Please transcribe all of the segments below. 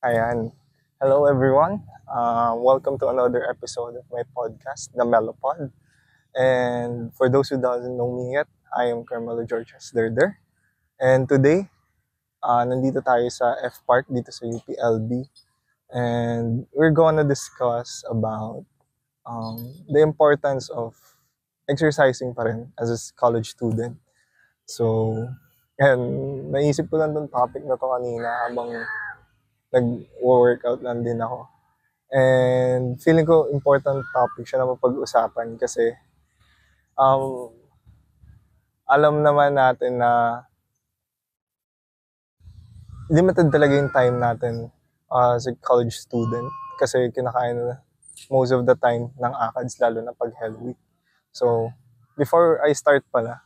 Ayan. Hello everyone. Welcome to another episode of my podcast, The Melopod. And for those who doesn't know me yet, I am Carmelo Georges Derder. And today, nandito tayo sa F Park dito sa UPLB. And we're gonna discuss about the importance of exercising pa rin as a college student. So, and naisip ko lang tong topic na to kanina habang nag-workout lang din ako. And feeling ko important topic siya na mapag-usapan kasi um, alam naman natin na limited talaga yung time natin as a college student kasi kinakain na most of the time ng ACADS lalo na pag Hell Week. So, before I start pala,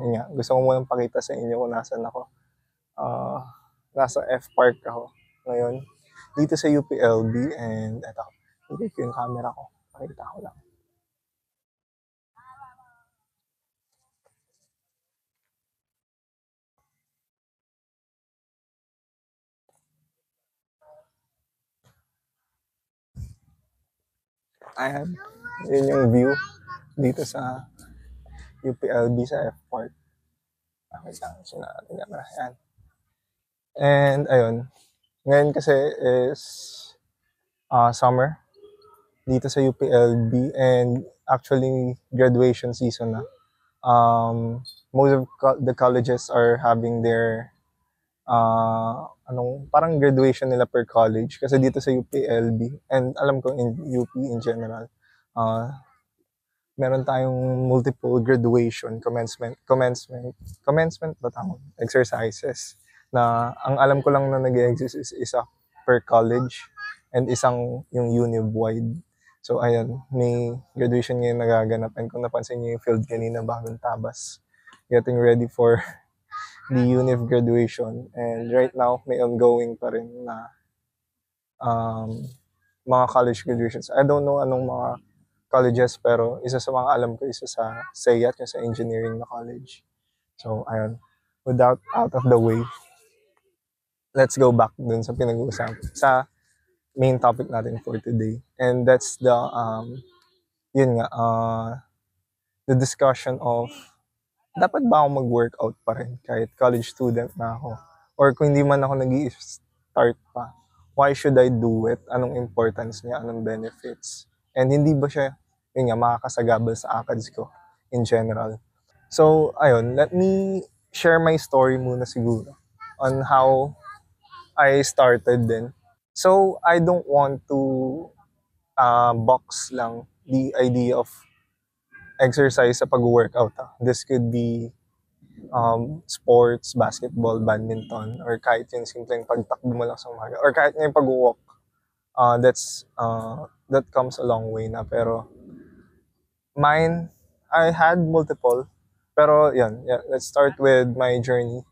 yun nga, gusto ko munang pakita sa inyo kung nasan ako. Uh, Nasa F Park ako ngayon dito sa UPLB and eto, ikit ko yung camera ko. Pakita ko lang. Ayan. Yun yung view dito sa UPLB sa F Park. Okay lang. Sinabi naman. Ayan. And ayun. Ngayon kasi is summer dito sa UPLB and actually graduation season na. Most of the colleges are having their parang graduation nila per college kasi dito sa UPLB and alam ko in UP in general uh, meron tayong multiple graduation, commencement ba tawag? Exercises na ang alam ko lang na nag-exist is isa per college and isang yung univ-wide. So ayan, may graduation ngayon nagaganap and kung napansin niyo yung field kanina bagong tabas. Getting ready for the univ graduation and right now may ongoing pa rin na um, mga college graduations. I don't know anong mga colleges pero isa sa mga alam ko isa sa SEAT yung sa engineering na college. So ayun, without out of the way, let's go back dun sa pinag-uusapan sa main topic natin for today. And that's the yun nga the discussion of dapat ba ako mag-workout pa rin kahit college student na ako? Or kung hindi man ako nag-i-start pa, why should I do it? Anong importance niya? Anong benefits? And hindi ba siya, yun nga, makakasagabal sa ACADS ko in general? So, ayun, let me share my story muna siguro on how I started din. So, I don't want to box lang the idea of exercise sa pag-workout. This could be sports, basketball, badminton, or kahit yung simpleng pagtakbo mo lang sa umaga, or kahit nga yung pag-walk, that comes a long way na. Pero mine, I had multiple. Pero yan, yeah, let's start with my journey.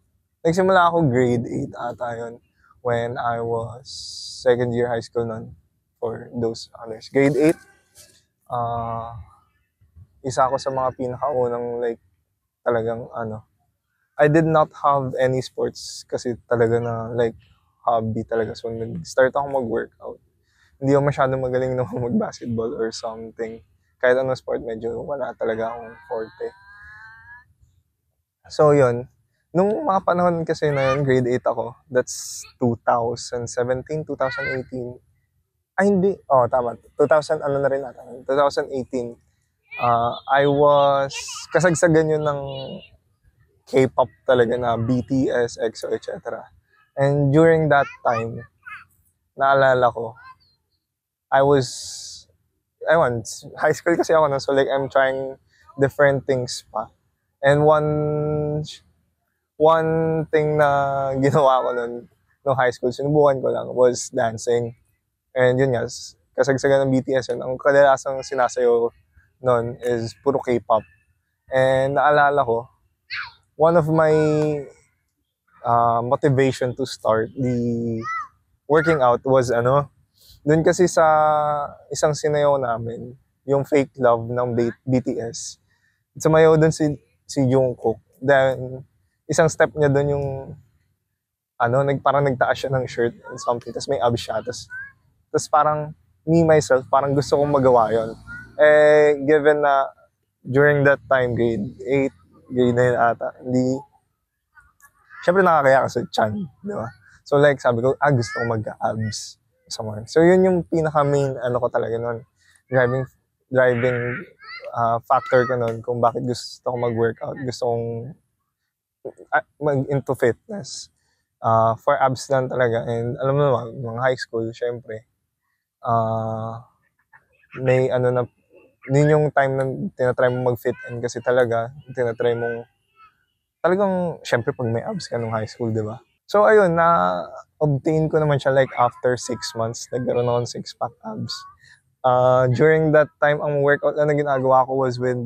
Nagsimula ako grade 8 ata yun when I was second year high school nun for those others. Grade 8, isa ako sa mga pinakaunang like talagang I did not have any sports kasi talaga na like hobby talaga. So nag-start ako mag-workout. Hindi ako masyadong magaling na mag-basketball or something. Kahit anong sport, medyo wala talaga akong forte. So yun, nung mga panahon kasi na yun, grade 8 ako, that's 2017, 2018. Ay hindi, tama, 2000, ano na rin natin, 2018. I was, kasagsagan yun ng K-pop talaga na BTS, EXO, etc. And during that time, naalala ko, I was, ewan, high school kasi ako na, so like I'm trying different things pa. And one thing na ginawa ko nun, no high school, sinubukan ko lang, was dancing. And yun nga, kasagsagan ng BTS yun, ang kadalasang sinasayo nun is puro K-pop. And naalala ko, one of my motivation to start the working out was dun kasi sa isang sinayaw namin, yung Fake Love ng BTS. Sumayaw dun si Jungkook. Then, isang step niya dun yung parang nagtaas siya ng shirt and something, tapos may abs siya, tapos parang me myself, parang gusto kong magawa yon. Given na during that time, grade 8, grade 9 ata, hindi, syempre nakakaya kasi chan, di ba? So like, sabi ko, gusto kong mag-abs somewhere. So yun yung pinaka-main, ko talaga nun, driving factor ko nun, kung bakit gusto ko mag-workout, gusto kong mag-into fitness. For abs lang talaga. And alam mo naman, mga high school, syempre, may yun yung time na tinatry mo mag-fit in kasi talaga, tinatry mong, talagang, syempre pag may abs ka nung high school, di ba? So ayun, na-obtain ko naman siya like after 6 months, nagkaroon ako ng 6-pack abs. During that time, ang workout na ginagawa ko was with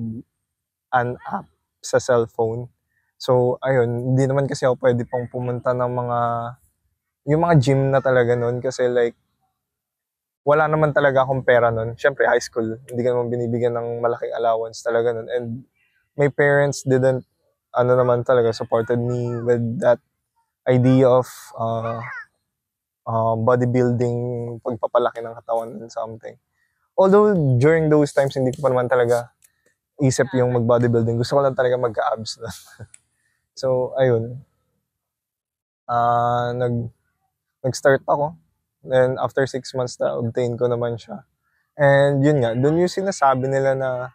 an app sa cellphone. So ayun, hindi naman kasi ako pwede pang pumunta ng yung mga gym na talaga nun kasi like, wala naman talaga akong pera nun. Siyempre, high school, hindi ka naman binibigyan ng malaking allowance talaga nun. And my parents didn't, naman talaga, supported me with that idea of bodybuilding, pagpapalaki ng katawan and something. Although, during those times, hindi ko pa naman talaga isip yung mag-bodybuilding. Gusto ko lang talaga magka-abs na. So, ayun. Nag-start ako. Then, after 6 months na, obtain ko naman siya. And yun nga, dun yung sinasabi nila na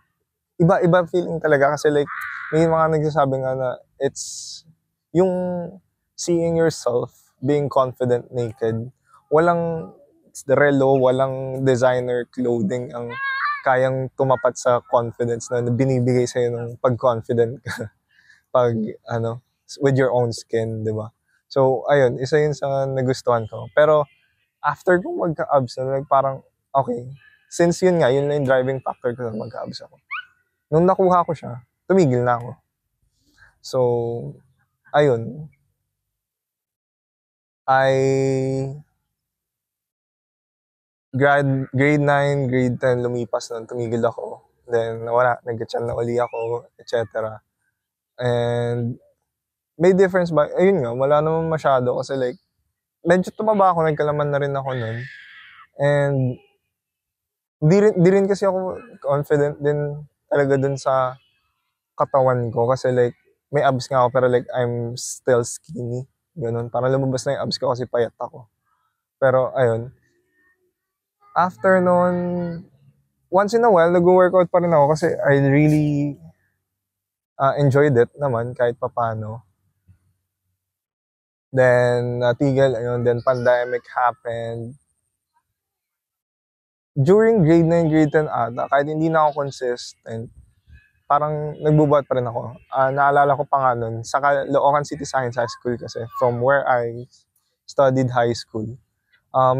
iba feeling talaga kasi like, may mga nagsasabi nga na it's yung seeing yourself being confident naked. Walang relo, walang designer clothing ang kayang tumapat sa confidence na binibigay sa'yo ng pag-confident ka. Pag, with your own skin, di ba? So, ayun, isa yun sa nagustuhan ko. Pero, after kong magka-abs, like, parang, okay, since yun nga, yun na yung driving factor ko na magka-abs ako. Nung nakuha ko siya, tumigil na ako. So, ayun, grade 9, grade 10, lumipas nun, tumigil ako. Then, nawala, nag-chan na uli ako, etc. And, may difference ba? Ayun nga, wala naman masyado kasi like, medyo tumaba ako, nagkalaman na rin ako nun. And, di rin kasi ako confident din talaga dun sa katawan ko kasi like, may abs nga ako pero like, I'm still skinny. Ganun. Parang lumabas na yung abs ko kasi payat ako. Pero, ayun. After nun, once in a while, nag-workout pa rin ako kasi I really enjoyed it naman kahit papano. Then, natigil, ayun, then pandemic happened. During grade 9, grade 10 ata, kahit hindi na ako consistent, parang nagbubuhat pa rin ako. Naalala ko pa nga nun, sa Caloocan City Science High School kasi, from where I studied high school,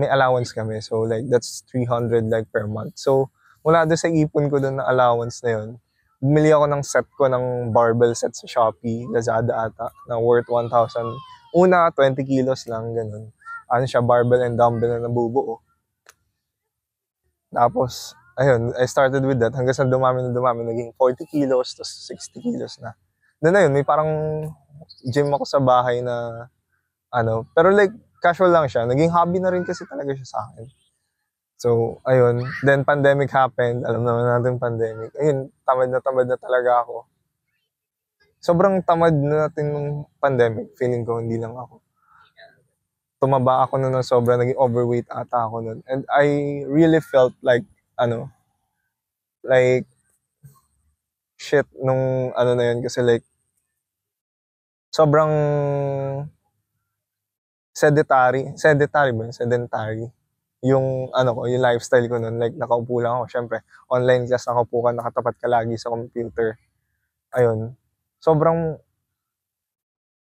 may allowance kami. So, like, that's 300 like per month. So, mula doon sa ipon ko doon na allowance na yun, bumili ako ng set ko ng barbell set sa Shopee, Lazada ata, na worth 1,000. Una, 20 kilos lang, ganun. Siya, barbell and dumbbell na nabubuo. Tapos, ayun, I started with that hanggang sa dumami, naging 40 kilos, tapos 60 kilos na. Then ayun, may parang gym ako sa bahay na, pero like, casual lang siya. Naging hobby na rin kasi talaga siya sa akin. So, ayun. Then, pandemic happened. Alam naman natin pandemic. Ayun, tamad na talaga ako. Sobrang tamad na natin ng pandemic. Feeling ko, hindi lang ako. Tumaba ako nun ng sobra, naging overweight ata ako nun. And I really felt like, like, shit nung na yun. Kasi like, sobrang sedentary yung yung lifestyle ko nun. Like, nakaupo lang ako. Syempre, online class, nakaupo ka, nakatapat ka lagi sa computer. Ayun. Sobrang,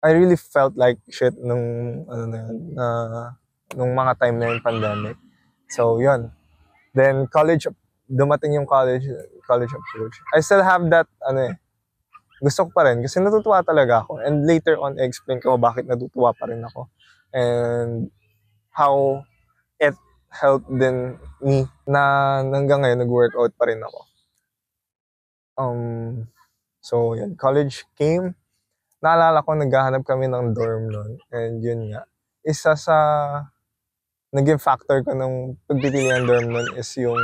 I really felt like shit nung, nung mga time na yung pandemic. So, yun. Then, dumating yung college approach. I still have that, gusto ko pa rin kasi natutuwa talaga ako. And later on, I-explain ko bakit natutuwa pa rin ako. And how it helped din me na hanggang ngayon nag-workout pa rin ako. So, yan. College came. Naalala ko, naghahanap kami ng dorm noon. And yun nga. isa sa naging factor ko nung pagpipili ng dorm nun is yung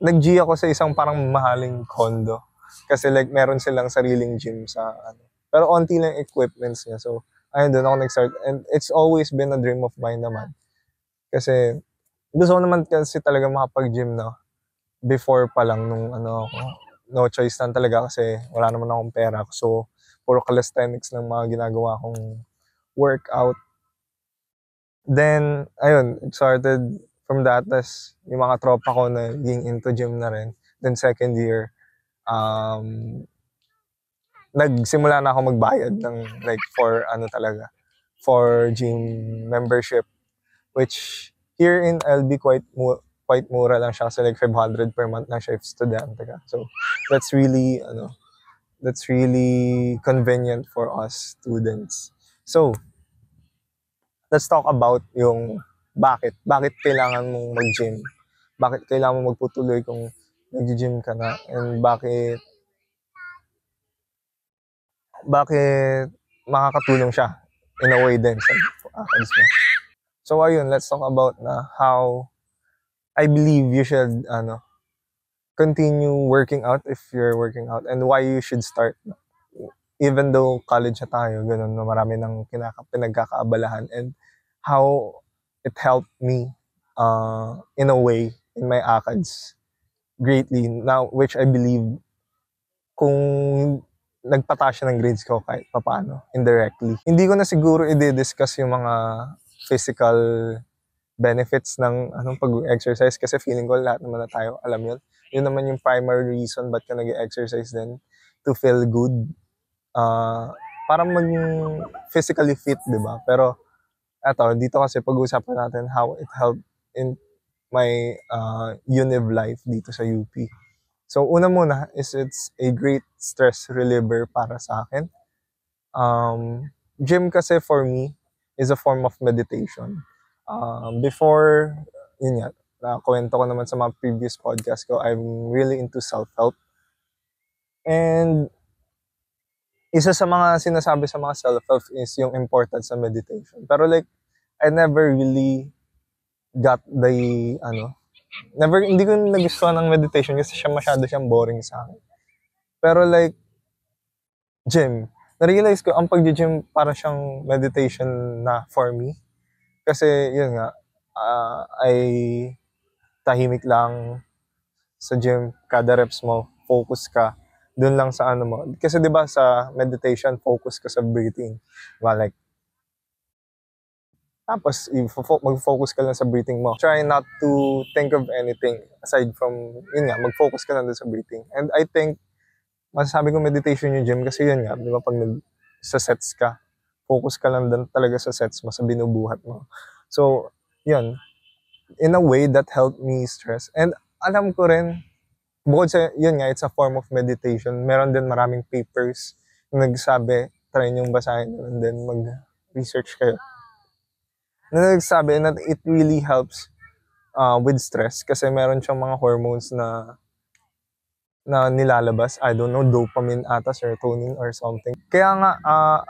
nag-G ako sa isang parang mahaling condo. Kasi like meron silang sariling gym sa ano. Pero onti lang equipments niya. So, ayun, doon ako nag-start. And it's always been a dream of mine naman. Kasi gusto ko naman kasi talaga makapag-gym na before pa lang nung ano ako. No choice lang talaga kasi wala naman akong pera. So, puro calisthenics ng mga ginagawa kong workout. Then, ayun, it started from that. Tas yung mga tropa ko na naging into gym na rin. Then second year, nagsimula na ako magbayad ng like for ano talaga, for gym membership. Which here in LB quite mura lang siya kasi like 500 per month lang siya if estudyante ka. So that's really convenient for us students. So let's talk about yung bakit kailangan mong mag-gym. Bakit kailangan mong magputuloy kung nag-gym ka na, and bakit makakatulong siya in a way din sa academics mo. So ayun, let's talk about na how I believe you should continue working out if you're working out, and why you should start. Even though college na tayo, ganun, na marami ng pinagkakaabalahan, and how it helped me in a way in my ACADS greatly now, which I believe kung nagpataas siya ng grades ko kahit papaano, indirectly. Hindi ko na siguro i-discuss yung mga physical benefits ng pag-exercise kasi feeling ko lahat naman na tayo alam yun. Yun naman yung primary reason ba't ka nag-exercise din, to feel good. Para maging physically fit, di ba? Pero dito kasi pag-uusapan natin how it helped in my univ life dito sa UP. So una muna is it's a great stress reliever para sa akin. Gym kasi for me is a form of meditation. Before, yun nga, kwento ko naman sa mga previous podcast ko, I'm really into self-help. And isa sa mga sinasabi sa mga self-help is yung importance ng meditation. Pero like, I never really got hindi ko nagustuhan ng meditation kasi masyado siyang boring sa akin. Pero like, gym, na-realize ko, ang pag-gym para siyang meditation na for me. Kasi yun nga, ay tahimik lang sa gym, kada reps mo, focus ka dun lang sa ano mo. Kasi 'di ba sa meditation, focus ka sa breathing. Diba? Like, tapos mag-focus ka lang sa breathing mo. Try not to think of anything aside from, yun nga, mag-focus ka lang dun sa breathing. And I think, masasabi ko meditation yung gym kasi yun nga, di ba pag sa sets ka, focus ka lang dun talaga sa sets mo, sa binubuhat mo. So, yun, in a way that helped me stress. And alam ko rin, bukod sa, yun nga, it's a form of meditation. Meron din maraming papers na nagsabi, try niyong basahin and then mag-research kayo. Na nagsabi na it really helps with stress kasi meron siyang mga hormones na nilalabas. I don't know, dopamine ata, serotonin or something. Kaya nga,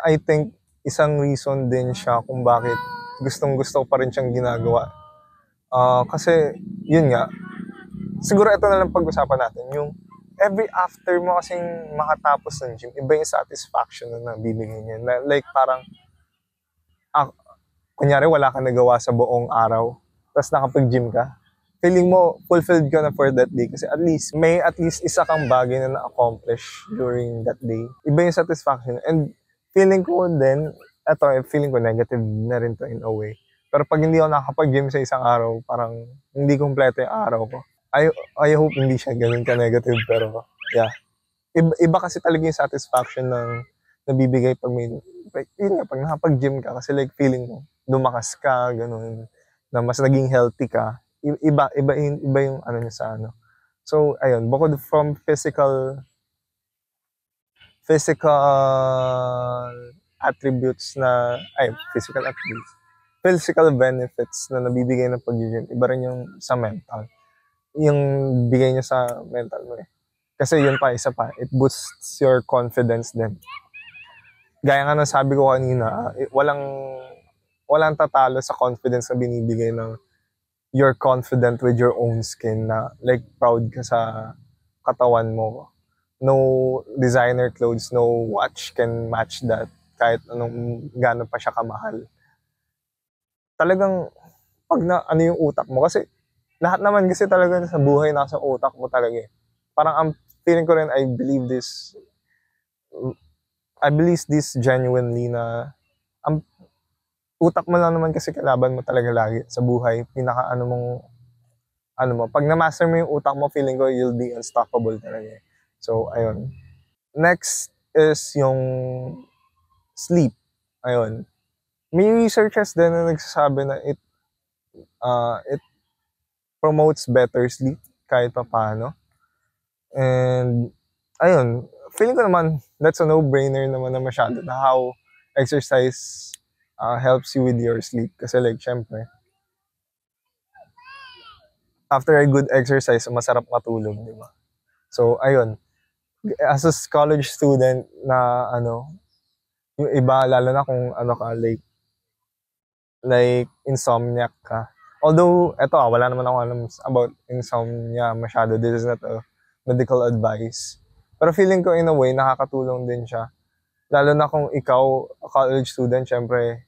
I think isang reason din siya kung bakit gustong-gusto ko pa rin siyang ginagawa. Kasi, yun nga, siguro ito na lang pag-usapan natin, yung every after mo kasing makatapos ng gym, iba yung satisfaction na nabibigay niya. Na, like parang, kunyari wala kang nagawa sa buong araw, tapos nakapag-gym ka, feeling mo fulfilled ka na for that day kasi at least isa kang bagay na na-accomplish during that day. Iba yung satisfaction. And feeling ko din, feeling ko negative na rin to in a way. Pero pag hindi ako nakapag-gym sa isang araw, parang hindi kompleto yung araw ko. I hope hindi siya ganun ka-negative, pero yeah. Iba kasi talaga yung satisfaction ng nabibigay pag pag nakapag-gym ka kasi like feeling mo, lumakas ka, ganun, na mas naging healthy ka. Iba yung ano niya sa ano. So, ayun, bukod from physical attributes physical benefits na nabibigay ng pag-gym, iba rin yung sa mental. Yung bigay niya sa mental mo eh. Kasi yun pa, isa pa, it boosts your confidence din. gaya nga ng sabi ko kanina, walang tatalo sa confidence na binibigay ng you're confident with your own skin, na like proud ka sa katawan mo. No designer clothes, no watch can match that, kahit anong gano'n pa siya kamahal. Talagang pag na ano yung utak mo, kasi lahat naman kasi talaga sa buhay nasa utak mo talaga eh. Parang ang feeling ko rin, I believe this genuinely, na ang utak mo lang naman kasi kalaban mo talaga lagi sa buhay. Pinaka ano mo, pag na-master mo yung utak mo, feeling ko you'll be unstoppable talaga. So, ayun. Next is yung sleep. Ayun. May researchers din na nagsasabi na it promotes better sleep kahit pa paano. And, ayun, feeling ko naman, that's a no-brainer naman na masyado na how exercise helps you with your sleep. Kasi like, syempre, after a good exercise, masarap matulog, di ba? So, ayun. As a college student na yung iba, lalo na kung like insomniac ka. Although, wala naman ako alam about insomnia masyado. This is not a medical advice. Pero feeling ko in a way, nakakatulong din siya. Lalo na kung ikaw, a college student, syempre,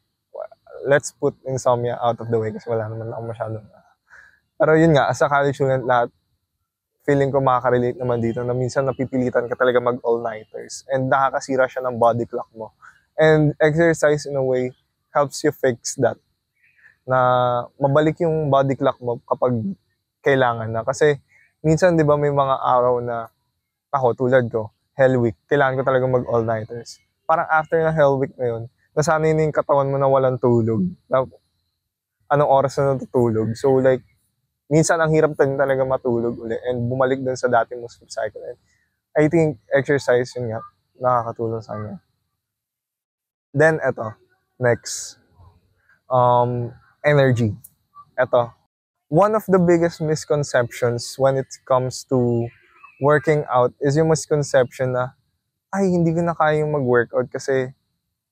let's put insomnia out of the way kasi wala naman ako masyadong. Pero yun nga, as a college student, lahat, feeling ko makaka-relate naman dito na minsan napipilitan ka talaga mag all-nighters and nakakasira siya ng body clock mo. And exercise in a way helps you fix that. Na mabalik yung body clock mo kapag kailangan na. Kasi minsan 'di ba may mga araw na ako tulad ko, Hell Week, kailangan ko talaga mag all-nighters. Parang after ng Hell Week na yun, nasanay na yung katawan mo na walang tulog. Na, anong oras na natutulog. So like, minsan ang hirap talaga matulog ulit and bumalik dun sa dati mong sleep cycle. And I think exercise yun nga, nakakatulong sa kanya. Then next, energy. One of the biggest misconceptions when it comes to working out is yung misconception na, ay, hindi ko na kayang mag-workout kasi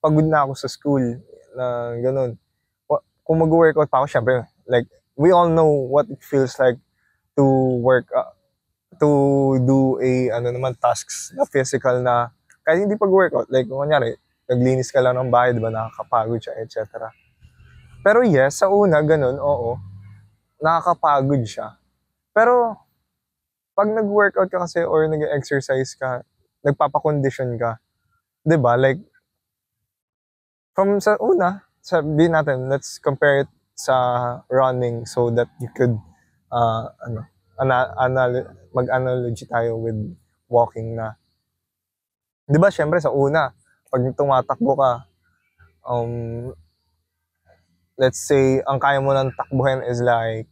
pagod na ako sa school, na ganun. Kung mag-workout pa ako, syempre, like, we all know what it feels like to work, to do tasks na physical na, kahit hindi pag-workout, like, kung kunyari, naglinis ka lang ng bahay, di ba, nakakapagod siya, etc. Pero yes, sa una, ganun, oo, nakakapagod siya. Pero, pag nag-workout ka kasi or nag-exercise ka, nagpapakondisyon ka, di ba, like, from sa una, sabihin natin, let's compare it sa running so that you could, mag-analogy tayo with walking na. Di ba, syempre, sa una, pag tumatakbo ka, let's say, ang kaya mo ng takbuhin is like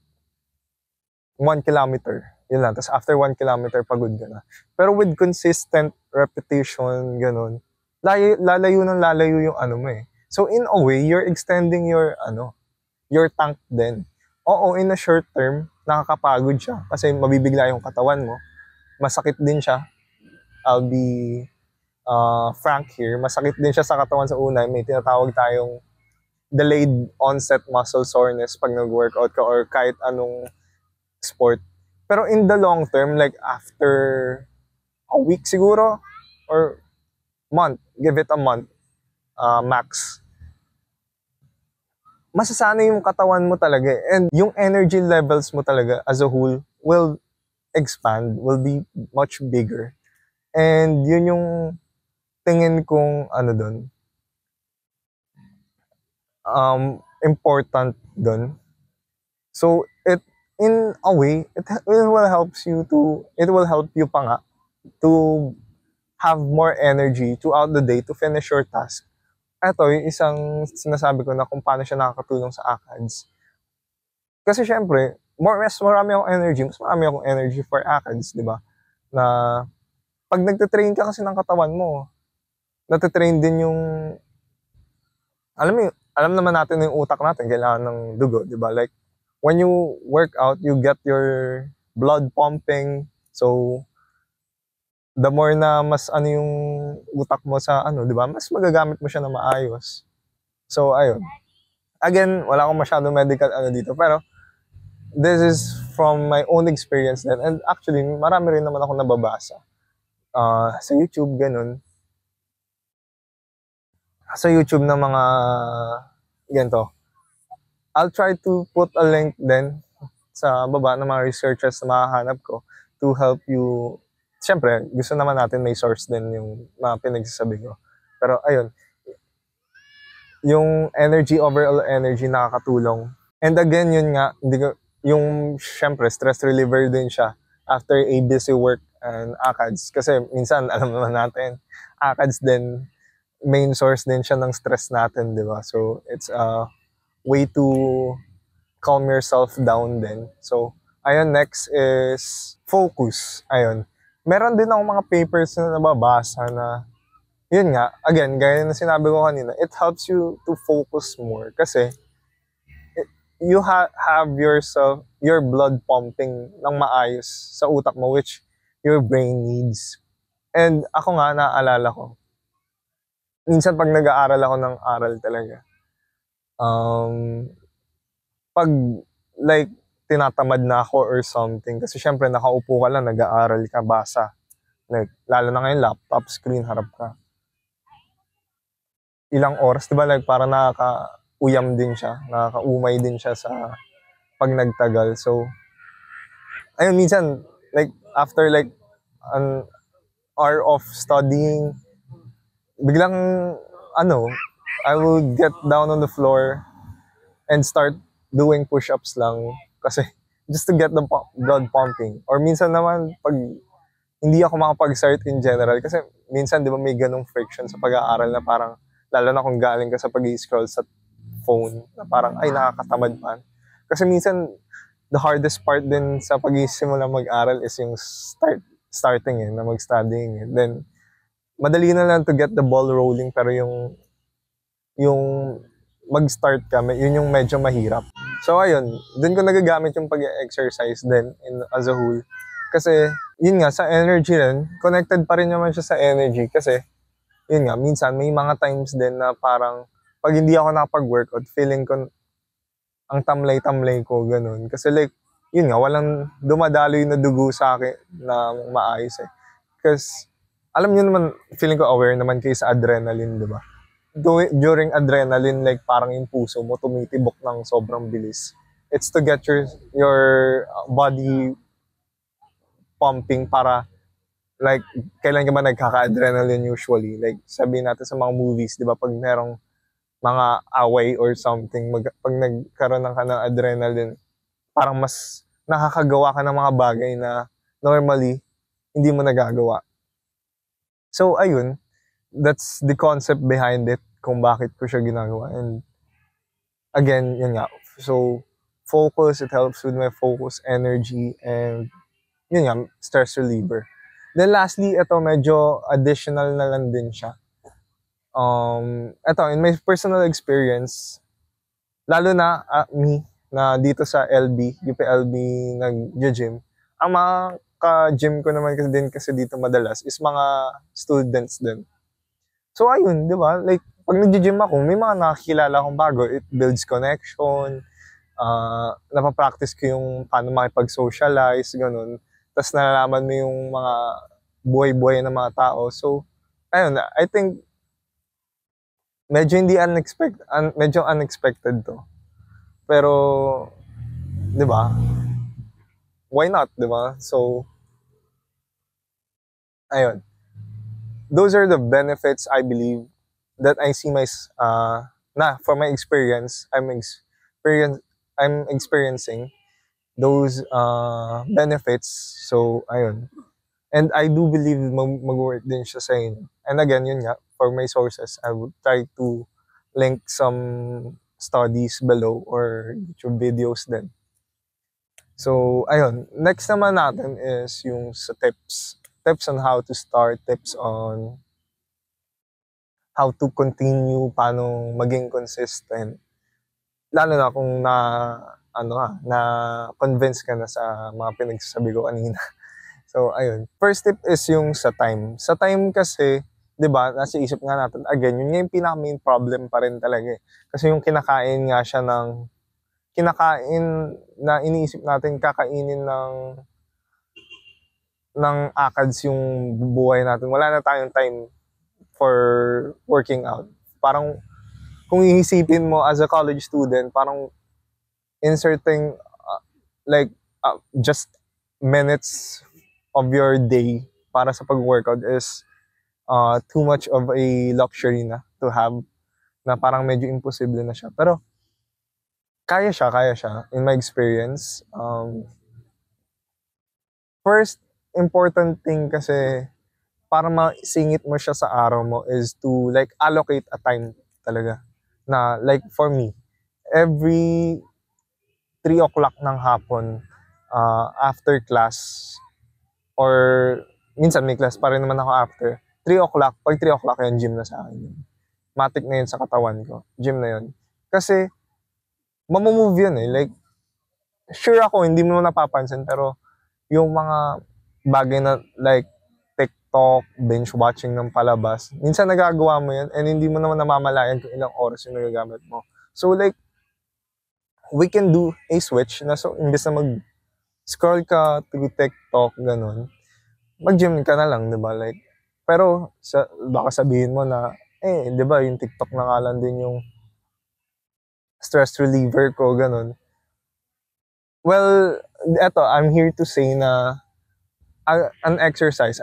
1 kilometer. Yun lang. Tapos after 1 kilometer, pagod ka na. Pero with consistent repetition, ganun, lalayo yung mo eh. So in a way, you're extending your tank din. Oo, in a short term, nakakapagod siya. Kasi mabibigla yung katawan mo. Masakit din siya. I'll be frank here. Masakit din siya sa katawan sa una. May tinatawag tayong delayed onset muscle soreness pag nag-workout ka or kahit anong sport. Pero in the long term, like after a week siguro or month, give it a month max, masasanay yung katawan mo talaga and yung energy levels mo talaga as a whole will expand, will be much bigger. And yun yung tingin kong doon, important doon. So it, in a way, it will help you pa nga to have more energy throughout the day to finish your task. Ito, yung isang sinasabi ko na kung paano siya nakakatulong sa ACADS. Kasi syempre, mas marami akong energy for ACADS, di ba? Na pag nagtitrain ka kasi ng katawan mo, natitrain din yung, alam naman natin yung utak natin, kailangan ng dugo, di ba? Like, when you work out, you get your blood pumping, so the more na mas ano yung utak mo sa ano, di ba? Mas magagamit mo siya na maayos. So, ayun. Again, wala akong masyadong medical ano dito, pero this is from my own experience din. And actually, marami rin naman ako nababasa. Sa YouTube, ganun. Sa YouTube ng mga ganito. I'll try to put a link din sa baba ng mga researchers na makahanap ko to help you. Siyempre, gusto naman natin may source din yung mga pinagsasabi ko. Pero ayun, yung energy, overall energy nakakatulong. And again, yun nga, yung siyempre, stress reliever din siya after a busy work and ACADS. Kasi minsan, alam naman natin, ACADS din, main source din siya ng stress natin, di ba? So, it's a way to calm yourself down din. So, ayun, next is focus. Ayun. Meron din ako mga papers na nababasa na, yun nga, again, gaya na sinabi ko kanina, it helps you to focus more kasi you have yourself, your blood pumping ng maayos sa utak mo, which your brain needs. And ako nga, naaalala ko, minsan pag nag-aaral ako ng aral talaga, pag like tinatamad na ako or something, kasi syempre nakaupo ka lang, nag-aaral ka, basa. Like, lalo na ngayon, laptop, screen, harap ka. Ilang oras, di ba? Like, parang nakaka-uyam din siya, nakaka-umay din siya sa pag nagtagal. So, ayun, minsan, like, after like an hour of studying, biglang, I will get down on the floor and start doing push-ups lang kasi just to get the blood pumping. Or minsan naman, pag hindi ako makapag-start in general, kasi minsan, di ba, may ganong friction sa pag-aaral na parang, lalo na kung galing ka sa pag-scroll sa phone, na parang, ay, nakakatamad pa. Kasi minsan, the hardest part din sa pag-isimula mag-aral is yung starting na mag-studying. Then, madali na lang to get the ball rolling, pero yung mag-start ka, yun yung medyo mahirap. So, ayun, dun ko nagagamit yung pag-exercise din as a whole. Kasi, yun nga, sa energy rin, connected pa rin naman siya sa energy. Kasi, yun nga, minsan may mga times din na parang, pag hindi ako nakapag-workout, feeling ko, ang tamlay-tamlay ko, ganun. Kasi like, yun nga, walang dumadaloy na dugo sa akin na maayos eh. Kasi, alam niyo naman, feeling ko aware naman kayo sa adrenaline, di ba? During adrenaline, like parang yung puso mo tumitibok ng sobrang bilis. It's to get your body pumping para like kailan ka ba nagkaka-adrenaline usually? Like sabihin natin sa mga movies, di ba, pag merong mga away or something, pag nagkaroon ng adrenaline, parang mas nakakagawa ka ng mga bagay na normally hindi mo nagagawa. So ayun, that's the concept behind it, kung bakit ko siya ginagawa. And again, yun nga, so focus, it helps with my focus, energy, and yun nga, stress reliever. Then lastly, ito medyo additional na lang din siya. Ito, in my personal experience, lalo na me, na dito sa LB, UPLB nag-gym, ang mga ka-gym ko naman kasi dito madalas is mga students din. So ayun, di ba? Like, pag nag-gym ako, may mga nakakilala akong bago. It builds connection. Napapractice ko yung paano makipag-socialize, ganun. Tapos nalalaman mo yung mga buhay-buhay ng mga tao. So, ayun, I think medyo unexpected to. Pero, di ba? Why not, di ba? So, ayun. Those are the benefits, I believe, that I see from my experience, I'm experiencing those benefits. So, ayun. And I do believe mag-work din siya sa inyo. And again, yun nga, for my sources, I would try to link some studies below or YouTube videos din. So, ayun. Next naman natin is yung sa tips. Tips on how to start, tips on how to continue, paano maging consistent. Lalo na kung na convince ka na sa mga pinagsasabi ko kanina. So, ayun. First tip is yung sa time. Sa time kasi, di ba, nasa isip nga natin, again, yun nga yung pinaka-main problem pa rin talaga eh. Kasi yung kinakain nga siya kinakain na iniisip natin kakainin ng ACADS yung buhay natin. Wala na tayong time for working out. Parang, kung iisipin mo as a college student, parang inserting just minutes of your day para sa pag-workout is too much of a luxury na to have, na parang medyo imposible na siya. Pero kaya siya in my experience. First important thing kasi para masingit mo siya sa araw mo is to like allocate a time talaga. Na like for me, every 3 o'clock ng hapon after class, or minsan may class pa rin naman ako after, 3 o'clock, pag 3 o'clock yan, gym na sa akin. Matic na yun sa katawan ko. Gym na yun. Kasi, mamamove yun eh. Like, sure ako, hindi mo napapansin, pero yung mga bagay na like TikTok, binge watching ng palabas, minsan nagagawa mo yan and hindi mo naman namamalayan kung ilang oras yung nagagamit mo. So like, we can do a switch na so, imbes na mag-scroll ka through TikTok, ganun, mag-gym ka na lang, di ba? Like, pero baka sabihin mo na, di ba, yung TikTok na nga lang din yung stress reliever ko, ganun. Well, eto, I'm here to say na an exercise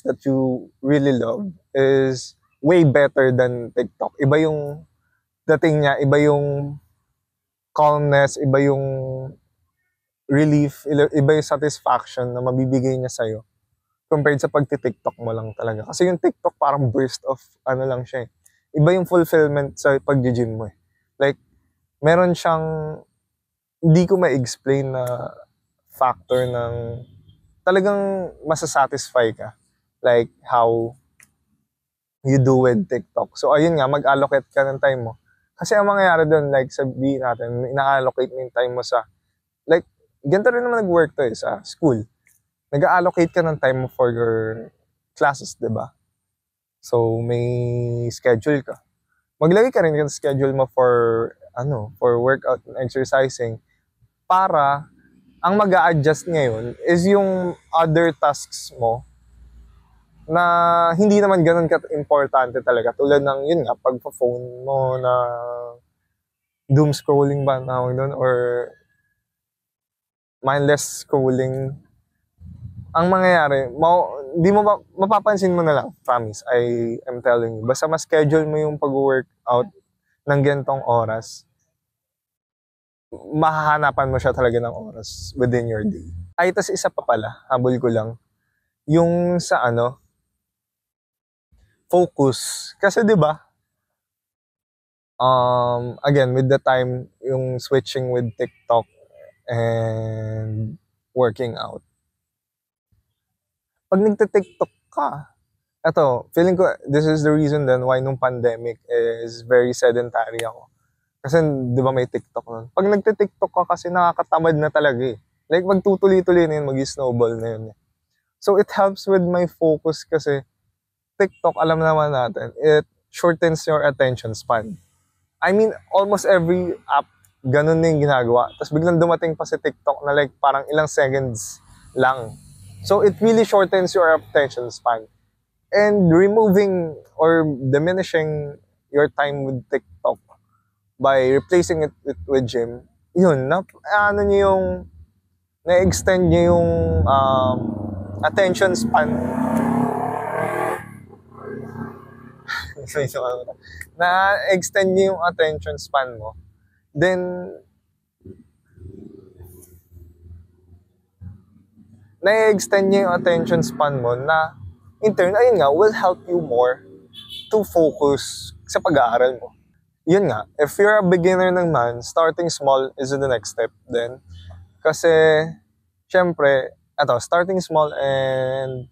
that you really love is way better than TikTok. Iba yung dating niya, iba yung calmness, iba yung relief, iba yung satisfaction na mabibigay niya sa'yo compared sa pagti-TikTok mo lang talaga. Kasi yung TikTok parang burst of ano lang siya eh. Iba yung fulfillment sa pag-gym mo eh. Like, meron siyang hindi ko ma-explain na factor ng talagang masasatisfy ka. Like how you do with TikTok. So ayun nga, mag-allocate ka ng time mo. Kasi ang mangyayari doon, like sabihin natin, ina-allocate mo yung time mo sa, like, ganito rin naman nag-work to eh, sa school. Nag-allocate ka ng time mo for your classes, di ba? So may schedule ka. Maglagay ka rin yung schedule mo for workout and exercising para ang mag-a-adjust ngayon is yung other tasks mo na hindi naman ganun ka-importante talaga. Tulad ng, yun nga, pagpa-phone mo na doom scrolling ba tawag doon, or mindless scrolling. Ang mangyayari, di mo mapapansin mo na lang, promise, I am telling you. Basta ma-schedule mo yung pag-workout ng gantong oras, mahahanapan mo siya talaga ng oras within your day. Ay, tas isa pa pala, habol ko lang, yung sa focus. Kasi 'di ba? Again, with the time, yung switching with TikTok and working out. Pag nagte-TikTok ka, eto, feeling ko this is the reason then why nung pandemic is very sedentary ako. Kasi 'di ba may TikTok nun. Pag nagte-TikTok ka kasi nakakatamad na talaga eh. Like magtutuloy-tuloy na yun, mag-snowball na yun eh. So it helps with my focus kasi TikTok, alam naman natin, it shortens your attention span. I mean, almost every app, ganun na yung ginagawa. Tapos biglang dumating pa si TikTok na like parang ilang seconds lang. So it really shortens your attention span. And removing or diminishing your time with TikTok by replacing it with gym, yun, na-extend niyo yung attention span. Na-extend niyo yung attention span mo. Then, na-extend niyo yung attention span mo na, in turn, ayun nga, will help you more to focus sa pag-aaral mo. Yun nga, if you're a beginner naman, starting small is the next step then. Kasi, syempre, starting small and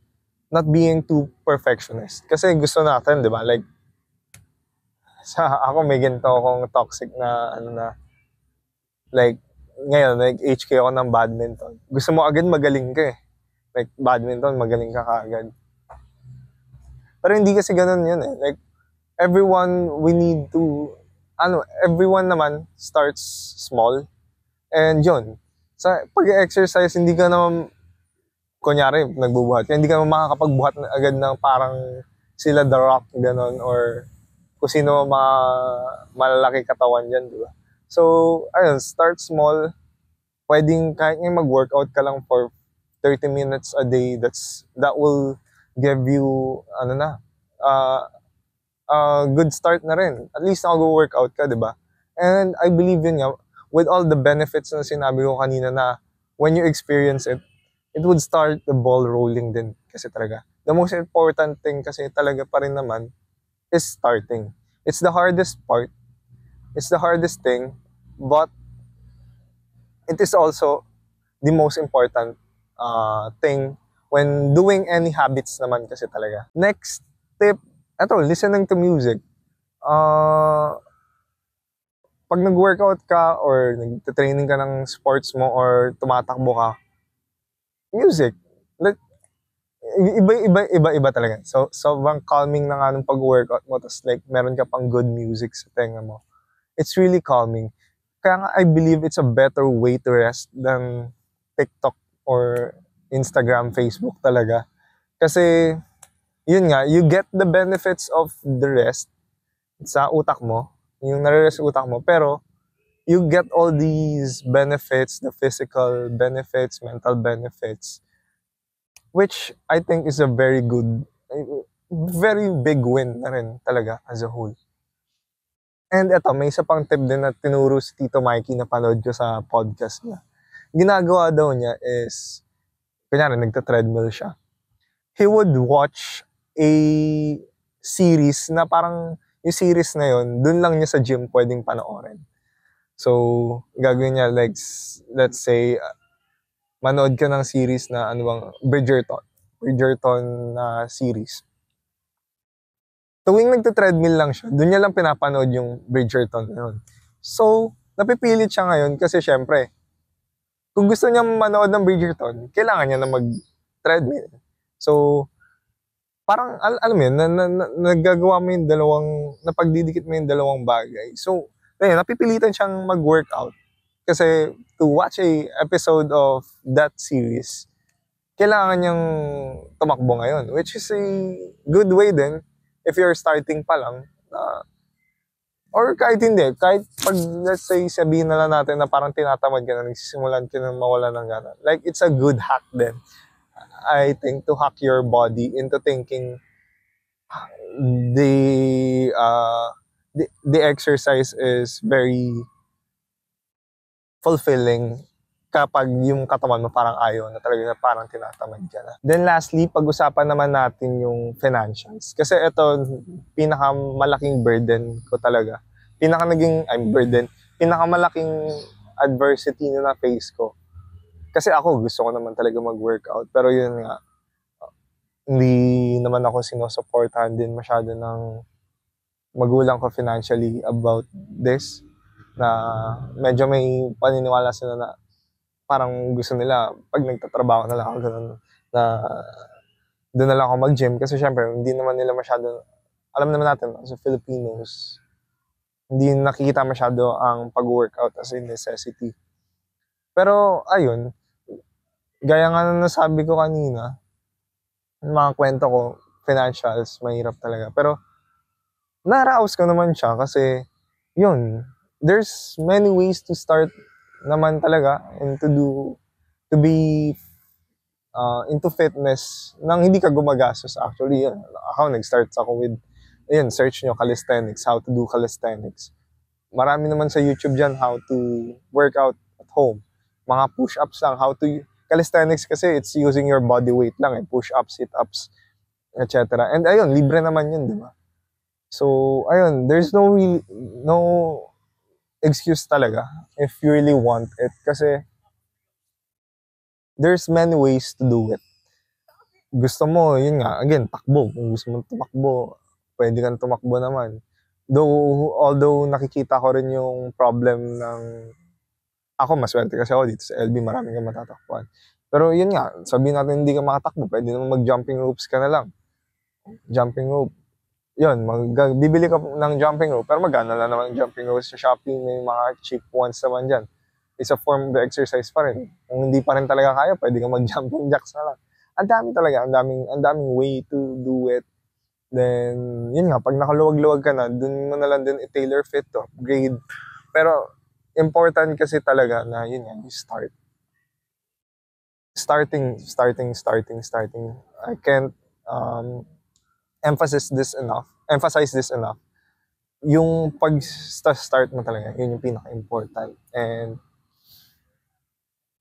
not being too perfectionist. Kasi gusto natin, di ba? Like, ako may ganito akong toxic na, like, ngayon, like, HK ako ng badminton. Gusto mo agad magaling ka eh. Like, badminton, magaling ka kaagad. Pero hindi kasi ganun yun eh. Like, everyone naman starts small. And yun, sa pag-exercise, hindi ka naman, kunyari, nagbubuhat ka, hindi ka naman makakapagbuhat agad ng parang sila The Rock, ganun, or kung sino mga malalaki katawan dyan, di ba? So, ayun, start small. Pwedeng kahit nga mag-workout ka lang for 30 minutes a day, that will give you, good start na rin. At least nag-workout ka, di ba? And I believe yun nga, with all the benefits na sinabi ko kanina na when you experience it, it would start the ball rolling din kasi talaga. The most important thing kasi talaga pa rin naman is starting. It's the hardest part. It's the hardest thing, but it is also the most important thing when doing any habits naman kasi talaga. Next tip, listening to music. Pag nag-workout ka or nag-training ka ng sports mo or tumatakbo ka, music. Like, iba talaga. So, sobrang calming na nga ng pag-workout mo. Tapos like, meron ka pang good music sa tenga mo. It's really calming. Kaya nga, I believe it's a better way to rest than TikTok or Instagram, Facebook talaga. Kasi, yun nga, you get the benefits of the rest sa utak mo. Yung nare-rest utak mo. Pero, you get all these benefits, the physical benefits, mental benefits, which I think is a very very big win na rin talaga as a whole. And eto, may isa pang tip din na tinuro si Tito Mikey na panood ko sa podcast niya. Ginagawa daw niya is, kunyari, nagta-treadmill siya. He would watch a series na parang, yung series na yun, dun lang niya sa gym pwedeng panoorin. So, gagawin niya, like, let's say, manood ka ng series na, Bridgerton na series. Tuwing nagta-treadmill lang siya, dun niya lang pinapanood yung Bridgerton na yun. So, napipilit siya ngayon kasi syempre, kung gusto niya manood ng Bridgerton, kailangan niya na mag-treadmill. So, parang, alam mo yun, nagagawa mo yung napagdidikit mo yung dalawang bagay. So, ayun, napipilitan siyang mag-workout. Kasi, to watch a episode of that series, kailangan niyang tumakbo ngayon. Which is a good way din, if you're starting pa lang, or kahit hindi, kahit pag, let's say, sabihin na lang natin na parang tinatamad ka na, nagsisimulan ka na mawala ng gana. Like, it's a good hack din. I think to hack your body into thinking the exercise is very fulfilling kapag yung katawan mo parang ayaw na talaga na parang tinatamad ka na. Then lastly, pag-usapan naman natin yung financials. Kasi ito, pinakamalaking burden ko talaga. Pinakamalaking adversity na face ko. Kasi ako, gusto ko naman talaga mag-workout. Pero yun nga, hindi naman ako sinusuportahan din masyado ng magulang ko financially about this. Na medyo may paniniwala sila na parang gusto nila pag nagtatrabaho na lang ako ganun, na doon na lang ako mag-gym. Kasi syempre, hindi naman nila masyado, alam naman natin, as Filipinos, hindi nakikita masyado ang pag-workout as a necessity. Pero, ayun, gaya nga na nasabi ko kanina, mga kwento ko, financials, mahirap talaga. Pero, naraos ko naman siya kasi, yun, there's many ways to start naman talaga and to be into fitness nang hindi ka gumagastos. Actually, yun, ako nag-start ako with, search nyo calisthenics, how to do calisthenics. Marami naman sa YouTube dyan how to work out at home. Mga push-ups lang, calisthenics kasi it's using your body weight lang, push-ups, sit-ups, etc. And ayun, libre naman yun, di ba? So, ayun, there's no excuse talaga if you really want it. Kasi there's many ways to do it. Gusto mo, yun nga, again, takbo. Kung gusto mo tumakbo, pwede kang tumakbo naman. Although nakikita ko rin yung problem ng, ako maswerte kasi ako dito sa LB, maraming kang matatakbuhan. Pero yun nga, sabihin natin hindi ka makatakbo, pwede naman mag-jumping ropes ka na lang. Jumping rope. Yun, bibili ka ng jumping rope, pero magkano lang naman jumping ropes sa Shopee, may mga cheap ones naman dyan. It's a form of exercise pa rin. Kung hindi pa rin talaga kaya, pwede ka mag-jumping jacks na lang. Ang dami talaga, ang daming way to do it. Then, yun nga, pag nakaluwag-luwag ka na, dun mo na lang din i-tailor fit to, upgrade. Pero, important kasi talaga na, yun nga, you start. Starting. I can't emphasize this enough. Yung pag-start mo talaga, yun yung pinaka-important. And,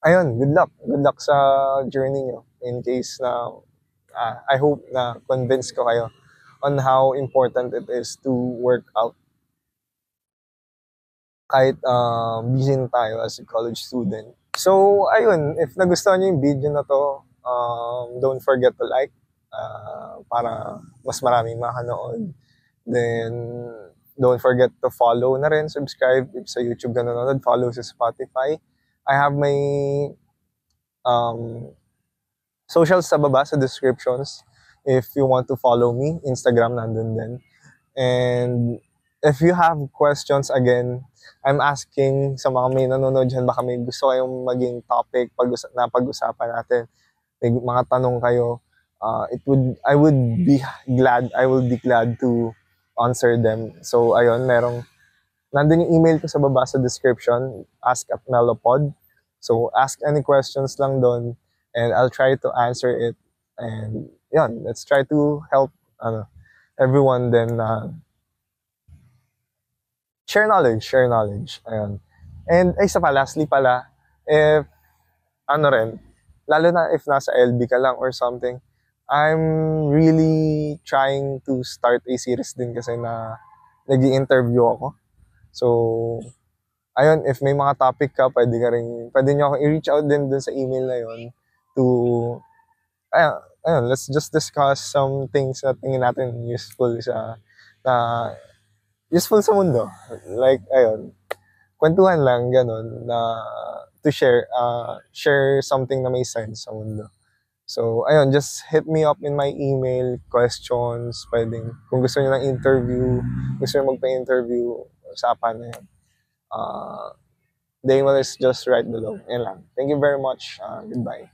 ayun, good luck. Good luck sa journey nyo. In case na, I hope na convince ko kayo on how important it is to work out. Kahit busy na tayo as a college student. So, ayun, if nagustuhan nyo yung video na to, don't forget to like para mas maraming makanood. Then, don't forget to follow na rin, subscribe if sa YouTube ka nanonood, follow sa Spotify. I have my socials sa baba sa descriptions if you want to follow me. Instagram nandun din. And if you have questions, again, I'm asking sa mga may nanonood dyan, baka may gusto kayong maging topic na pag-usapan natin. May mga tanong kayo. I will be glad to answer them. So, ayun, nandun yung email ko sa baba sa description, ask@melopod. So, ask any questions lang doon and I'll try to answer it. And, yun, let's try to help everyone then share knowledge. Ayun. And, isa pa, lastly pala, if, lalo na if nasa LB ka lang or something, I'm really trying to start a series din kasi na nag-i-interview ako. So, ayun, if may mga topic ka, pwede nyo ako i-reach out din dun sa email na yun to, ayun, let's just discuss some things na tingin natin useful sa mundo. Like, ayun, kwentuhan lang, ganun, na to share something na may sense sa mundo. So, ayun, just hit me up in my email, questions, pwedeng, kung gusto niyo ng interview, gusto niyo magpa-interview, usapan na yun. The email is just right below. Yan lang. Thank you very much. Goodbye.